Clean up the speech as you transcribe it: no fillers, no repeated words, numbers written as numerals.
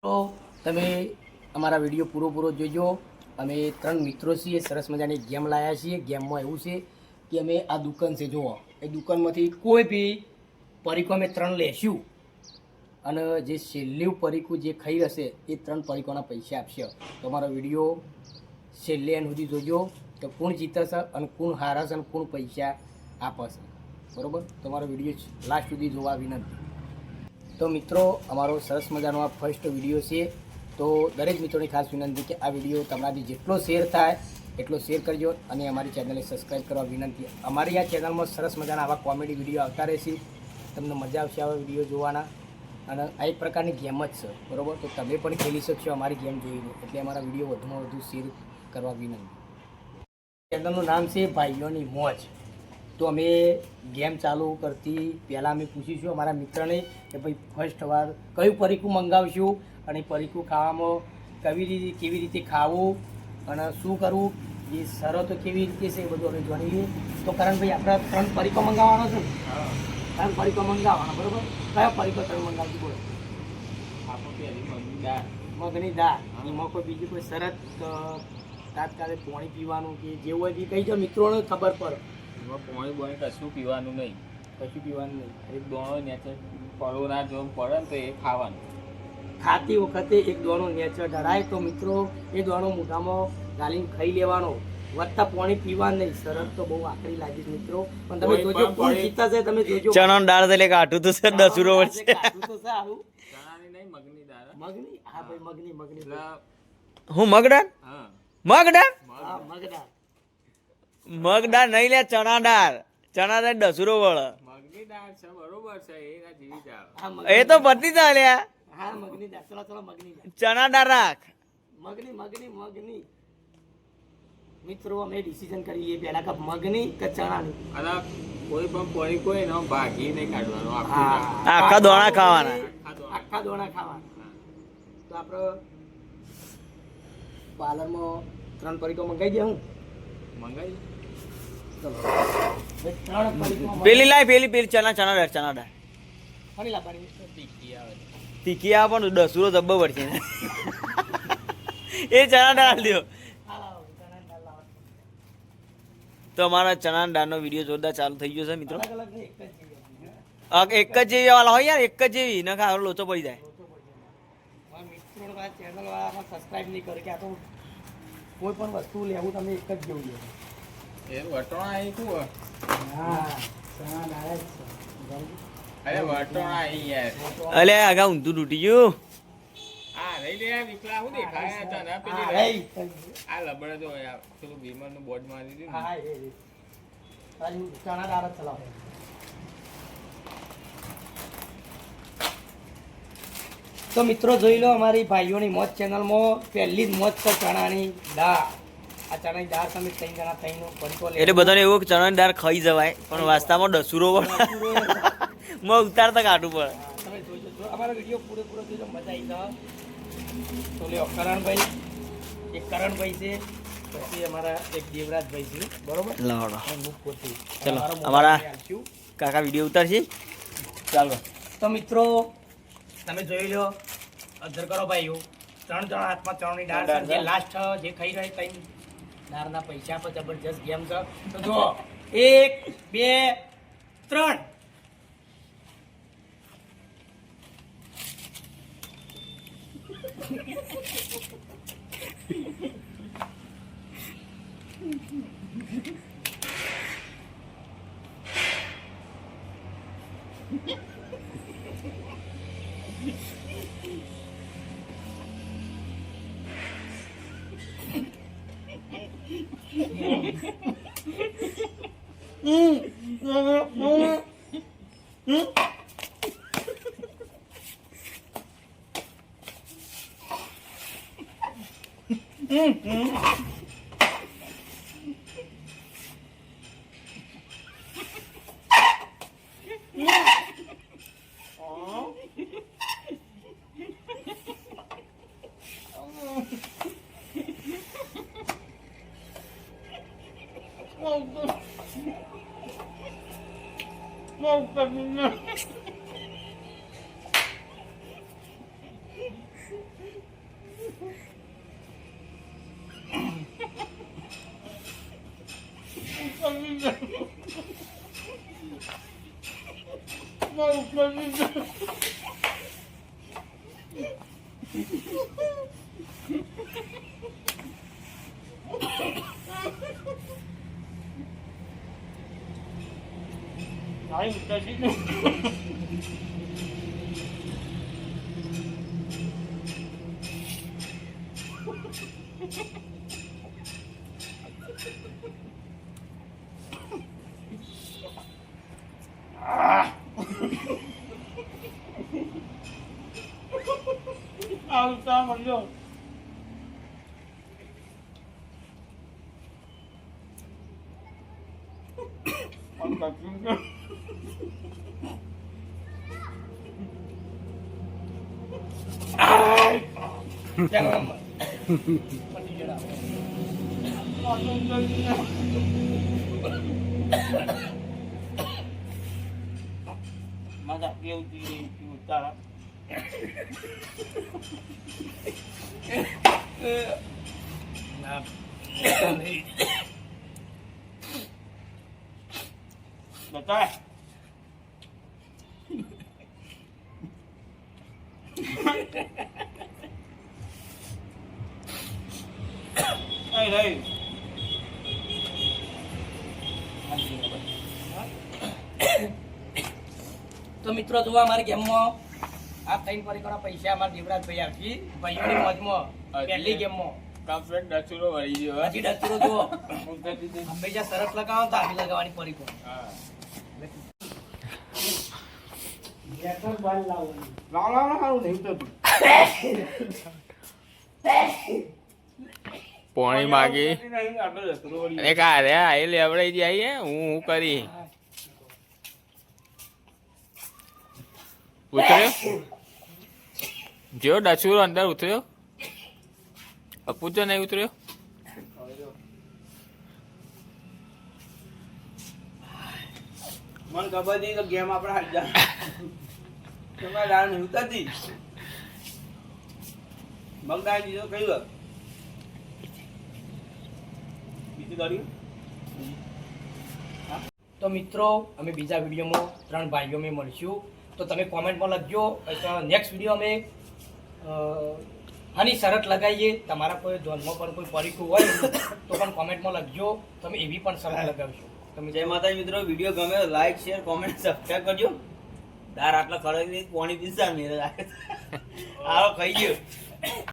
તો તમે અમારા વિડીયો પૂરો જોજો. અમે 3 મિત્રો છીએ, સરસ મજાની ગેમ લાવ્યા છીએ. ગેમમાં એવું છે કે અમે આ દુકાન છે, જુઓ, એ દુકાનમાંથી કોઈ બી પરીકો અમે 3 લેશું અને જે છેલ્લું પરીકું જે ખાઈ હશે એ 3 પરીકોના પૈસા આપશે. તો અમારો વિડીયો છેલ્લે એન સુધી જોજો કે કોણ જીતશે અને કોણ હારશે અને કોણ પૈસા આપશે. બરાબર? તો અમારો વિડીયો લાસ્ટ સુધી જોવા વિનંતી. તો મિત્રો, અમારો સરસ મજાનો આ ફર્સ્ટ વિડીયો છે. તો દરેક મિત્રોની ખાસ વિનંતી કે આ વિડીયો તમારાથી જેટલો શેર થાય એટલો શેર કરજો અને અમારી ચેનલને સબસ્ક્રાઈબ કરવા વિનંતી. અમારી આ ચેનલમાં સરસ મજાના આવા કોમેડી વિડીયો આવતા રહેશે. તમને મજા આવશે આવા વિડીયો જોવાના. અને આ એક પ્રકારની ગેમ જ છે, બરાબર? તો તમે પણ ખેલી શકશો અમારી ગેમ જોઈને. એટલે અમારા વિડીયો વધુમાં વધુ શેર કરવા વિનંતી. ચેનલનું નામ છે ભાઈઓની મોજ. તો અમે ગેમ ચાલુ કરતી પહેલાં અમે પૂછીશું અમારા મિત્રને કે ભાઈ ફર્સ્ટ વાર કયું પરીકું મંગાવશું અને પરીકું ખાવામાં કેવી રીતે ખાવું અને શું કરવું, એ શરતો કેવી રીતે છે એ બધું અમે જાણીએ. તો કરણભાઈ, આપણે 3 પરીકો મંગાવવાનો છે ને? 3 પરીકો મંગાવવાનો, બરાબર? કયો પરીકો તમે મંગાવજો બોલો? મગની દાળ. એમાં કોઈ બીજી કોઈ શરત તાત્કાલિક પાણી પીવાનું કે જેવું હોય એ કહી દો, મિત્રોને ખબર પડે. પાણી બોણી કશું પીવાનું નહીં. કશું પીવાનું નહીં. એક દોણો નેચે પડવો ના જો પડે ને તો એ ખાવાનું. ખાતી વખતે એક દોણો નેચર ઢળાય તો મિત્રો એ દોણો મોઢામાં ગાલીને ખાઈ લેવાનો. વધતા પાણી પીવાનું નહીં. શરત તો બહુ આકરી લાગી મિત્રો, પણ તમે જોજો કોણ જીતા છે. તમે જોજો. ચણા દાળ એટલે કાઠું તો છે, દસુરો વચ્ચે કાઠું તો છે આવું. ચણાની નહીં, મગની દાળ. મગની? હા ભાઈ, મગની. હું મગદાળ? હા, મગદાળ? હા, મગદાળ. મગદાળ નહીં લે, ચણા દાળ. ચણા દાળ દસુરો વળ. મગની દાળ છે, બરોબર છે, એના જેવી દાળ. હા, એ તો પતી ચાલ્યા. હા, મગની દાળ. ચલો મગની દાળ. ચણા દાળ રાખ. મગની. મિત્રો, અમે ડિસિઝન કરી લઈએ પહેલા કે મગની કે ચણાની. અને કોઈ પણ પડી કોઈ એનો ભાગી નહીં કાઢવાનો. આખા દોણા ખાવાના. આખા દોણા ખાવાના. તો આપણે પાર્લરમાં 3 પરીકો મંગાવી દે. હું મંગાવી ચલો ભાઈ, 3 પરીકો પેલી લાય, પેલી ચણા દાળ. ફરી લાવવાની. તીખી આવે. તીખી આ પણ દસુરો જબ્બો પડશે. એ ચણા દાળ દો. તો અમારા ચણા દાળનો વિડીયો જોરદાર ચાલુ થઈ ગયો છે મિત્રો. અલગ અલગ નહીં, એક જ જેવી. એક જ જેવી વાળા હોય યાર, એક જ જેવી ન ખા લોચો પડી જાય. મિત્રો ચેનલ વાળામાં સબસ્ક્રાઇબ નહીં કરે કે આ તો કોઈ પણ વસ્તુ લેવું તમે એક જ જેવું લેવું. એ વટોણા આવી શું? હા, ચણા દાળ જ છે. અરે વટોણા આવી યાર. અલે આગા ઊંધું તૂટી ગયું. આ લઈ લે વિકલા, હું દેખાય તને હા, પેલી રહી. આ લબડે તો યાર પેલું ભીમરનું બોર્ડ મારી દીધું હા, એ તારી ચણા દાળ જ ચલાવો. તો મિત્રો જોઈ લો, અમારી ભાઈઓની મોજ ચેનલમાં પહેલી જ મોજ છે ચણાની દાળ. આ ચણાની દાળ તમે 3 જણા થઈને પરીકો લે. એટલે બધાને એવું ચણાની દાળ ખાઈ જવાય, પણ વાસ્તામાં દસુરો વળ માં ઉતારતા કાઢવું પડે. તમે જોજો, અમારો વિડીયો પૂરો જોજો, મજા આવી જાય. તો લ્યો, કરણભાઈ, એક કરણભાઈ છે, પછી અમારા એક દેવરાજભાઈ છે, બરોબર? લાવડો. અને હું પોતે. ચલો, અમારો અમારા મોબાઈલ આપશું. કાકા વિડીયો ઉતારશે. ચાલો. તો મિત્રો તમે જોઈ લો, અધર કરો ભાઈઓ. 3 જણા હાથમાં ચણાની દાળ છે. જે લાસ્ટ જે ખાઈ રહે તઈ દાળના પૈસા પર જબરજસ્ત ગેમ છે. તો જો 1 2 3. આવતા મળ્યો મારા કેવું તારા બતા ai đây તો મિત્રો જોવા અમારી ગેમમાં આ 3 પરિકરો પૈસા અમારા દેવરાજભાઈ આપી ભાઈઓની મોજમાં પહેલી ગેમમાં કમ્પ્લેટ ડચુરો વળી ગયો હજી ડચુરો જુઓ હંમેશા સરસ લગાવો તો આવી લગાવવાની પરિકો હા લાવ સારું નહીં તો પોણી માગી એક આ રે આ લેવડાઈ જાય હું કરી ઉતર્યો જો ડચુરો અંદર ઉતર્યો અપૂજો નહીં ઉતર્યો મન ખબર હતી તો ગેમ આપણે હારી જા તમારે દાળ નહીં ઉતરતી મગદાળ દીધો કયું બીજું કર્યું તો મિત્રો અમે બીજા વિડીયોમાં 3 ભાઈઓ મેં મળશું તો તમે કોમેન્ટમાં લખજો નેક્સ્ટ વિડીયો અમે આની શરત લગાવીએ તમારા કોઈ ધ્યાનમાં પણ કોઈ પરીખું હોય તો પણ કોમેન્ટમાં લખજો તમે એવી પણ શરત લગાવશો તમે જય માતાજી મિત્રો વિડીયો ગમે તો લાઈક શેર કોમેન્ટ સબસ્ક્રાઈબ કરજો દાર આટલા ખરેખર પાણી પીસા મેરે આવો ખાઈ ગયો